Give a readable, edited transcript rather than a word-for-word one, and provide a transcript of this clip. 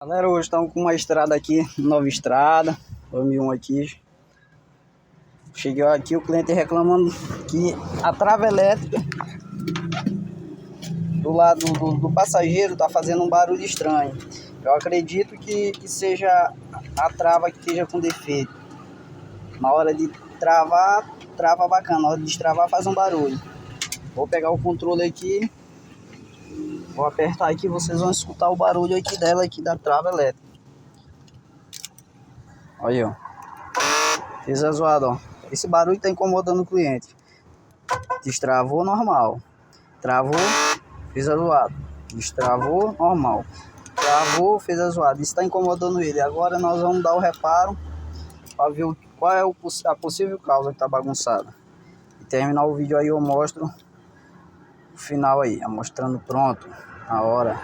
Galera, hoje estamos com uma estrada aqui, nova estrada, 2001 aqui. Cheguei aqui, o cliente reclamando que a trava elétrica do lado do passageiro está fazendo um barulho estranho. Eu acredito que seja a trava que esteja com defeito. Na hora de travar, trava bacana, na hora de destravar faz um barulho. Vou pegar o controle aqui, vou apertar aqui, vocês vão escutar o barulho aqui dela, aqui da trava elétrica. Olha aí, ó. Fez a zoada, ó. Esse barulho tá incomodando o cliente. Destravou, normal. Travou, fez a zoada. Destravou, normal. Travou, fez a zoada. Isso tá incomodando ele. Agora nós vamos dar o reparo para ver qual é a possível causa que tá bagunçada. E terminar o vídeo aí eu mostro o final aí, mostrando pronto, na hora.